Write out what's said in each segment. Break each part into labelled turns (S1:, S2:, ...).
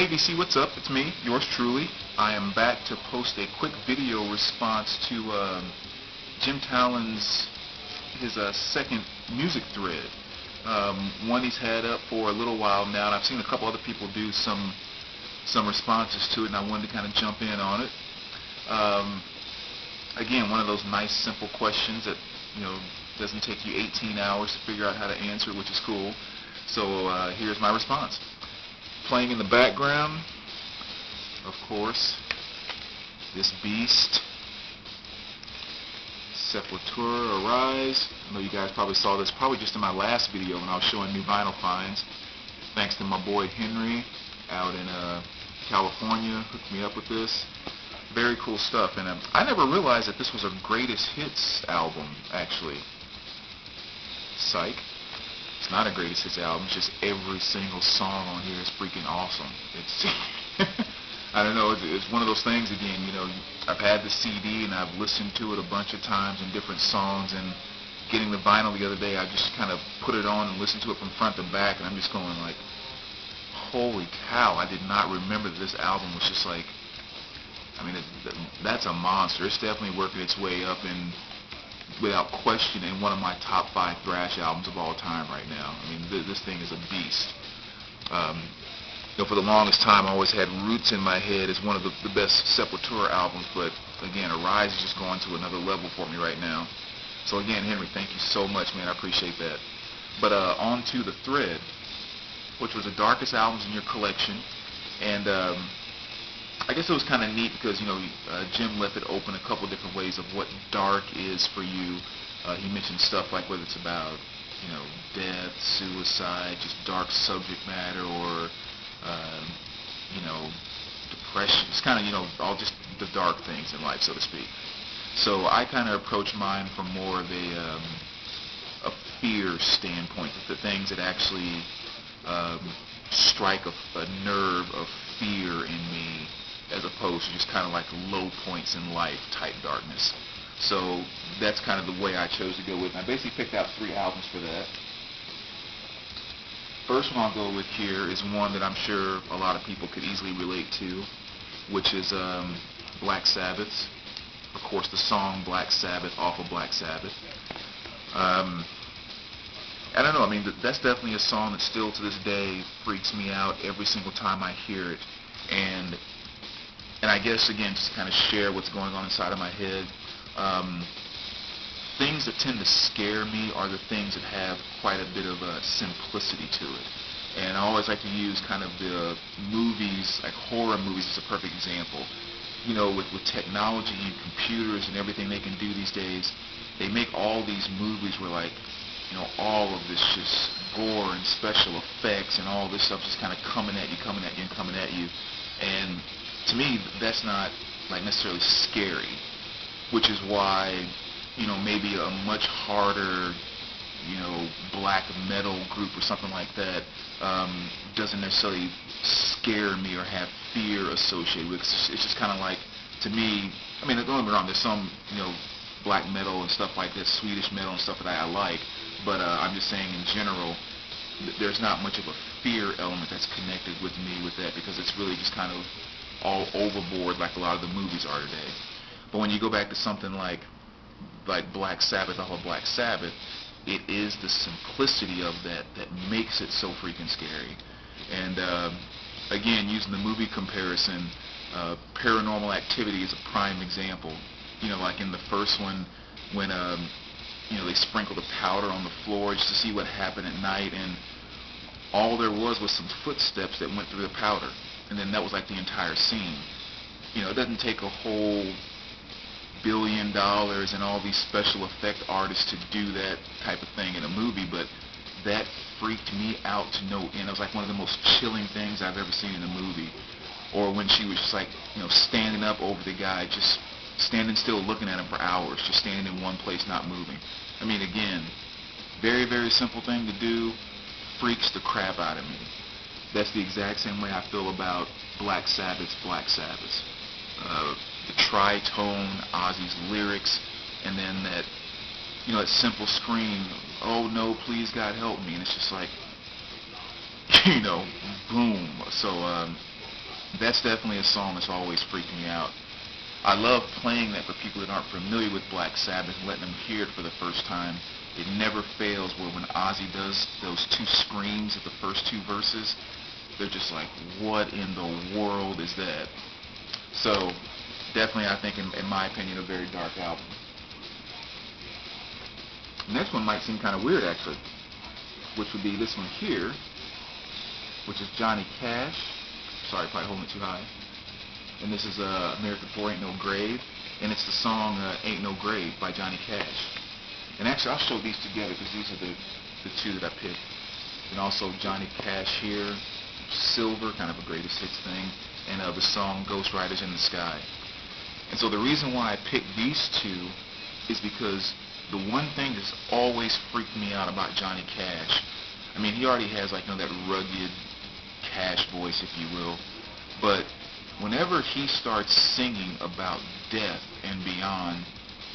S1: Hey DC, what's up? It's me, yours truly. I am back to post a quick video response to Jim Talon's his second music thread. One he's had up for a little while now, and I've seen a couple other people do some responses to it, and I wanted to kind of jump in on it. Again, one of those nice, simple questions that doesn't take you 18 hours to figure out how to answer, which is cool. So here's my response. Playing in the background, of course, this beast, Sepultura Arise. I know you guys probably saw this probably just in my last video when I was showing new vinyl finds. Thanks to my boy Henry out in California, hooked me up with this. Very cool stuff, and I never realized that this was a greatest hits album, actually. Psych. It's not a greatest hits album, it's just every single song on here is freaking awesome. It's I don't know, it's one of those things again, I've had the CD and I've listened to it a bunch of times in different songs, and getting the vinyl the other day, I just kind of put it on and listened to it from front to back, and I'm just going like, holy cow, I did not remember that this album was just like, that's a monster. It's definitely working its way up, and without question, in one of my top 5 thrash albums of all time right now. This thing is a beast. For the longest time, I always had Roots in my head as one of the best Sepultura albums, but again, Arise is just going to another level for me right now. So again, Henry, thank you so much, man. I appreciate that. But on to the thread, which was the darkest albums in your collection, and I guess it was kind of neat because Jim left it open a couple different ways of what dark is for you. He mentioned stuff like whether it's about death, suicide, just dark subject matter, or depression. It's kind of all just the dark things in life, so to speak. So I kind of approach mine from more of a fear standpoint, the things that actually strike a nerve of fear in me, as opposed to just kind of like low points in life type darkness. So that's kind of the way I chose to go with it. I basically picked out 3 albums for that. First one I'll go with here is one that I'm sure a lot of people could easily relate to, which is Black Sabbath's. Of course, the song Black Sabbath off of Black Sabbath. I don't know, that's definitely a song that still to this day freaks me out every single time I hear it. And I guess, again, just to kind of share what's going on inside of my head, things that tend to scare me are the things that have quite a bit of simplicity to it. And I always like to use kind of the movies, like horror movies is a perfect example. With technology and computers and everything they can do these days, they make all these movies where all of this just gore and special effects and all this stuff just kind of coming at you. And to me, that's not necessarily scary, which is why maybe a much harder black metal group or something like that doesn't necessarily scare me or have fear associated with it. It's just kind of like, to me, don't get me wrong, there's some black metal and stuff like that, Swedish metal and stuff that I like, but I'm just saying in general, there's not much of a fear element that's connected with me with that, because it's really just kind of all overboard like a lot of the movies are today. But when you go back to something like Black Sabbath off of Black Sabbath, it is the simplicity of that makes it so freaking scary. And again, using the movie comparison, Paranormal Activity is a prime example. Like in the first one, when they sprinkled the powder on the floor just to see what happened at night, and all there was some footsteps that went through the powder, and then that was like the entire scene. It doesn't take a whole $1 billion and all these special effect artists to do that type of thing in a movie, but that freaked me out to no end. It was like one of the most chilling things I've ever seen in a movie. Or when she was just standing up over the guy, just standing still looking at him for hours, just standing in one place not moving. Again, very, very simple thing to do, freaks the crap out of me. That's the exact same way I feel about Black Sabbath's Black Sabbath. The tritone, Ozzy's lyrics, and then that simple scream, "Oh no, please God help me," and it's just like, boom. So That's definitely a song that's always freaked me out. I love playing that for people that aren't familiar with Black Sabbath and letting them hear it for the first time. It never fails where when Ozzy does those two screams at the first two verses, they're just like, what in the world is that? So, definitely, I think, in my opinion, a very dark album. The next one might seem kind of weird, actually, which would be this one here, which is Johnny Cash. Sorry, probably holding it too high. And this is American Poor Ain't No Grave, and it's the song Ain't No Grave by Johnny Cash. And actually, I'll show these together because these are the two that I picked. And also Johnny Cash here, Silver, kind of a greatest hits thing, and the song Ghost Riders in the Sky. And so the reason why I picked these two is because the one thing that's always freaked me out about Johnny Cash, I mean, he already has like, that rugged Cash voice, if you will, but whenever he starts singing about death and beyond,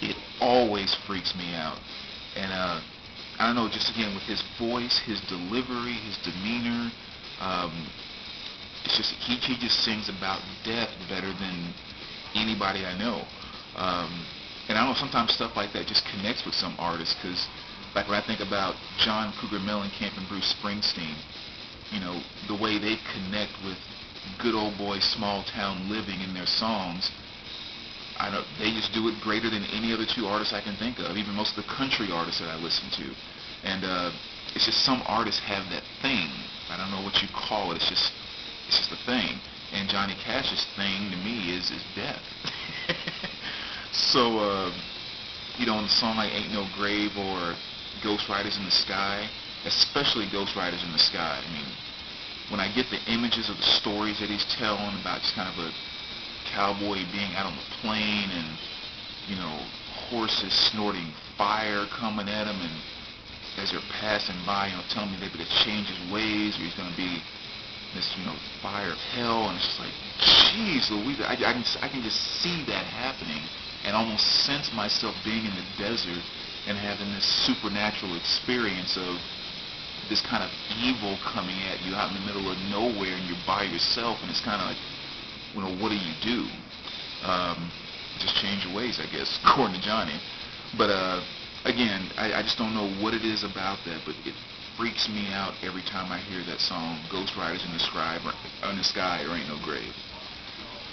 S1: it always freaks me out. And I don't know, just again with his voice, his delivery, his demeanor, it's just he just sings about death better than anybody I know. And I know sometimes stuff like that just connects with some artists, because like when I think about John Cougar Mellencamp and Bruce Springsteen, the way they connect with good old boy small town living in their songs, they just do it greater than any other two artists I can think of, even most of the country artists that I listen to. And it's just some artists have that thing. I don't know what you call it. It's just a thing. And Johnny Cash's thing to me is death. So, in a song like Ain't No Grave or Ghost Riders in the Sky, especially Ghost Riders in the Sky, I mean, when I get the images of the stories that he's telling about just kind of a cowboy being out on the plain and, horses snorting fire coming at him, and as they're passing by, telling me they're going to change his ways or he's going to be this, fire of hell, and it's just like, jeez Louise, I can just see that happening and almost sense myself being in the desert and having this supernatural experience of this kind of evil coming at you out in the middle of nowhere, and you're by yourself, and it's kind of like, what do you do? Just change your ways, I guess, according to Johnny. But again, I just don't know what it is about that, but it freaks me out every time I hear that song, Ghost Riders in the Sky, or Ain't No Grave.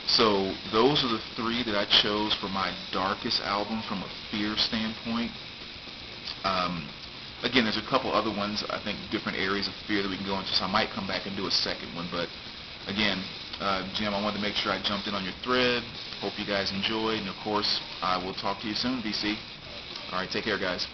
S1: So those are the three that I chose for my darkest album from a fear standpoint. Again, there's a couple other ones, I think, different areas of fear that we can go into, so I might come back and do a second one. But again, Jim, I wanted to make sure I jumped in on your thread. Hope you guys enjoyed, and of course, I will talk to you soon, DC. All right, take care, guys.